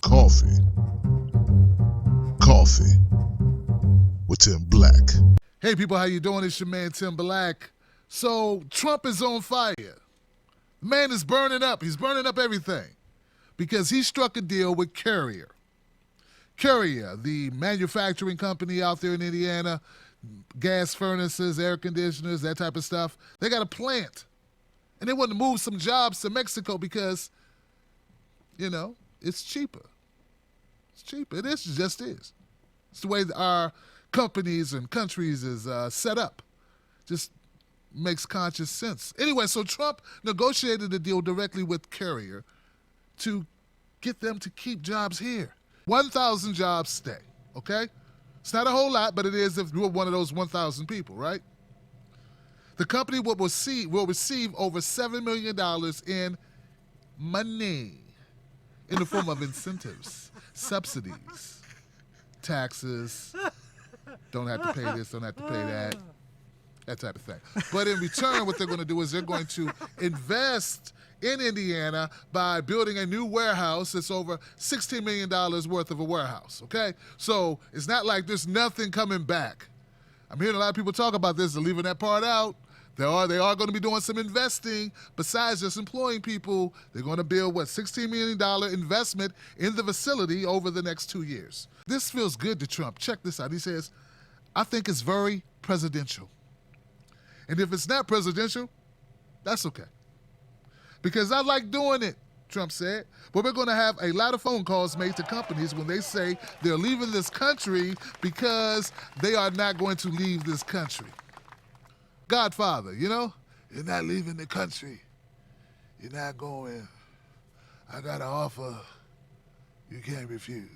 Coffee. Coffee with Tim Black. Hey people, how you doing? It's your man Tim Black. So Trump is on fire. The man is burning up. He's burning up everything because he struck a deal with Carrier. Carrier, the manufacturing company out there in Indiana, gas furnaces, air conditioners, that type of stuff. They got a plant. And they want to move some jobs to Mexico because, it's cheaper. It's cheaper. It is, just is. It's the way our companies and countries is set up. Just makes conscious sense. Anyway, so Trump negotiated a deal directly with Carrier to get them to keep jobs here. 1,000 jobs stay, okay? It's not a whole lot, but it is if you're one of those 1,000 people, right? The company will receive over $7 million in money in the form of incentives, subsidies, taxes, don't have to pay this, don't have to pay that type of thing. But in return, what they're going to do is they're going to invest in Indiana by building a new warehouse that's over $16 million worth of a warehouse, okay? So it's not like there's nothing coming back. I'm hearing a lot of people talk about this. They're leaving that part out. They are going to be doing some investing besides just employing people. They're going to build, $16 million investment in the facility over the next 2 years. This feels good to Trump. Check this out. He says, I think it's very presidential. And if it's not presidential, that's okay. Because I like doing it, Trump said. But we're going to have a lot of phone calls made to companies when they say they're leaving this country because they are not going to leave this country. Godfather, you're not leaving the country. You're not going. I got an offer you can't refuse.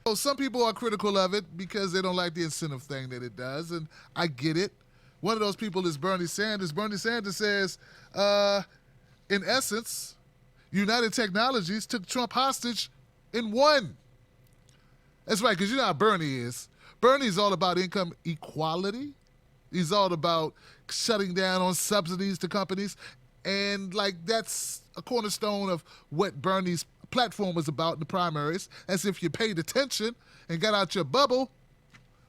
So some people are critical of it because they don't like the incentive thing that it does, and I get it. One of those people is Bernie Sanders. Bernie Sanders says, in essence, United Technologies took Trump hostage and won. That's right, because you know how Bernie is. Bernie's all about income equality. He's all about shutting down on subsidies to companies. And, that's a cornerstone of what Bernie's platform was about in the primaries. As if you paid attention and got out your bubble.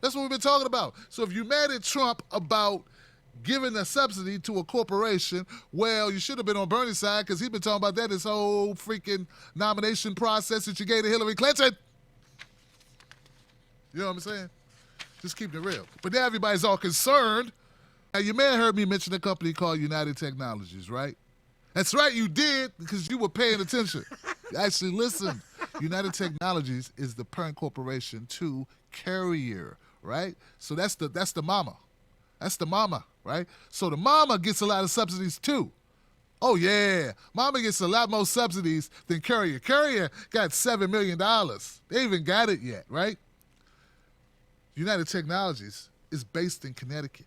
That's what we've been talking about. So if you're mad at Trump about giving a subsidy to a corporation, well, you should have been on Bernie's side because he's been talking about that this whole freaking nomination process that you gave to Hillary Clinton. You know what I'm saying? Just keeping it real. But now everybody's all concerned. Now, your man heard me mention a company called United Technologies, right? That's right, you did, because you were paying attention. Actually, listen. United Technologies is the parent corporation to Carrier, right? So that's the mama. That's the mama, right? So the mama gets a lot of subsidies too. Oh yeah, mama gets a lot more subsidies than Carrier. Carrier got $7 million. They even got it yet, right? United Technologies is based in Connecticut.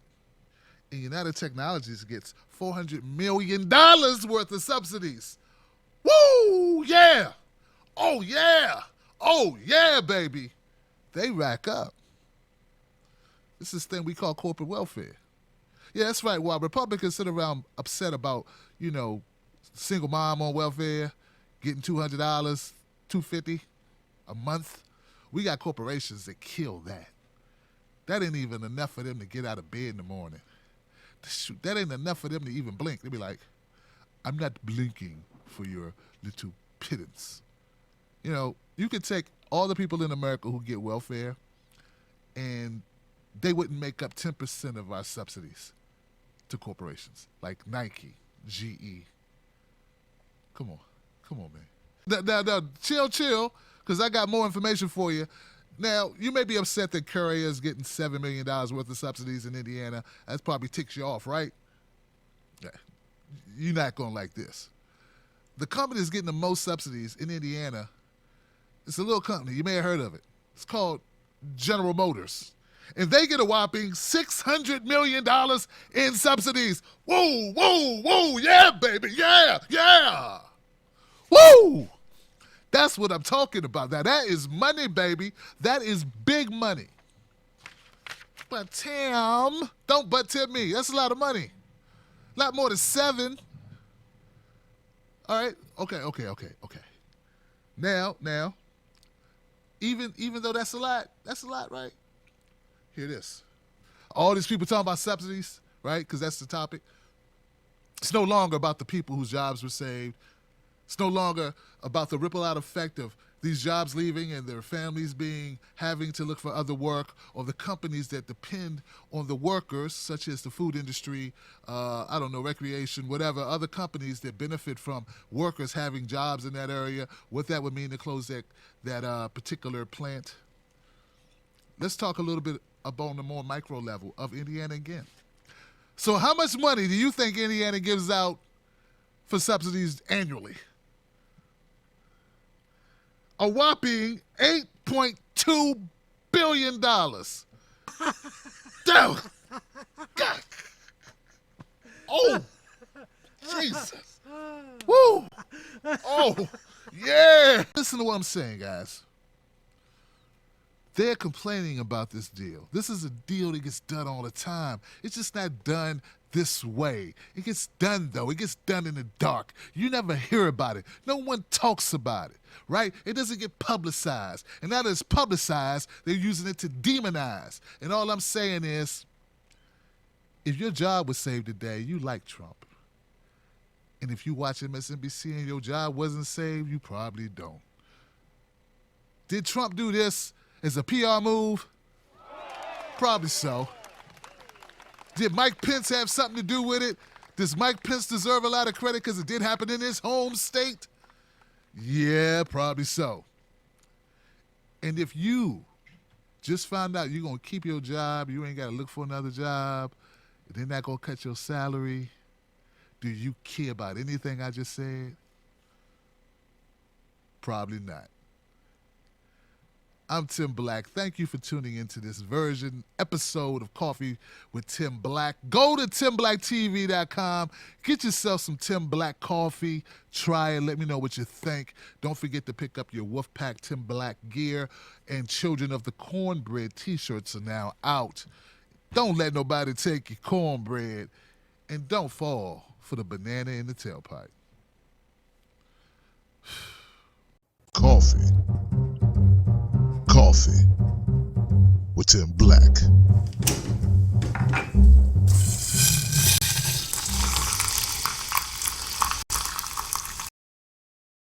And United Technologies gets $400 million worth of subsidies. Woo, yeah. Oh yeah. Oh yeah, baby. They rack up. This is this thing we call corporate welfare. Yeah, that's right. While Republicans sit around upset about, single mom on welfare, getting $200, $250 a month, we got corporations that kill that. That ain't even enough for them to get out of bed in the morning. Shoot, that ain't enough for them to even blink. They be like, I'm not blinking for your little pittance. You could take all the people in America who get welfare and they wouldn't make up 10% of our subsidies to corporations like Nike, GE. Come on, man. Now, chill, because I got more information for you. Now, you may be upset that Carrier is getting $7 million worth of subsidies in Indiana. That probably ticks you off, right? Yeah. You're not going to like this. The company that's getting the most subsidies in Indiana, it's a little company. You may have heard of it. It's called General Motors. And they get a whopping $600 million in subsidies. Whoa, yeah, baby, yeah. Woo! That's what I'm talking about. Now, that is money, baby. That is big money. But Tim, don't but tip me. That's a lot of money. A lot more than 7. All right? Okay. Now, Even though that's a lot, right? Hear this. All these people talking about subsidies, right? Because that's the topic. It's no longer about the people whose jobs were saved. It's no longer about the ripple out effect of these jobs leaving and their families having to look for other work, or the companies that depend on the workers, such as the food industry, recreation, whatever, other companies that benefit from workers having jobs in that area, what that would mean to close that particular plant. Let's talk a little bit about the more micro level of Indiana again. So how much money do you think Indiana gives out for subsidies annually? A whopping $8.2 billion. Damn. God. Oh, Jesus. Woo. Oh, yeah. Listen to what I'm saying, guys. They're complaining about this deal. This is a deal that gets done all the time. It's just not done this way. It gets done, though. It gets done in the dark. You never hear about it. No one talks about it, right? It doesn't get publicized. And now that it's publicized, they're using it to demonize. And all I'm saying is, if your job was saved today, you like Trump. And if you watch MSNBC and your job wasn't saved, you probably don't. Did Trump do this as a PR move? Probably so. Did Mike Pence have something to do with it? Does Mike Pence deserve a lot of credit because it did happen in his home state? Yeah, probably so. And if you just found out you're going to keep your job, you ain't got to look for another job, they're not going to cut your salary, do you care about anything I just said? Probably not. I'm Tim Black. Thank you for tuning into this episode of Coffee with Tim Black. Go to TimBlackTV.com. Get yourself some Tim Black coffee. Try it. Let me know what you think. Don't forget to pick up your Wolfpack Tim Black gear. And Children of the Cornbread t-shirts are now out. Don't let nobody take your cornbread. And don't fall for the banana in the tailpipe. Coffee with Tim Black.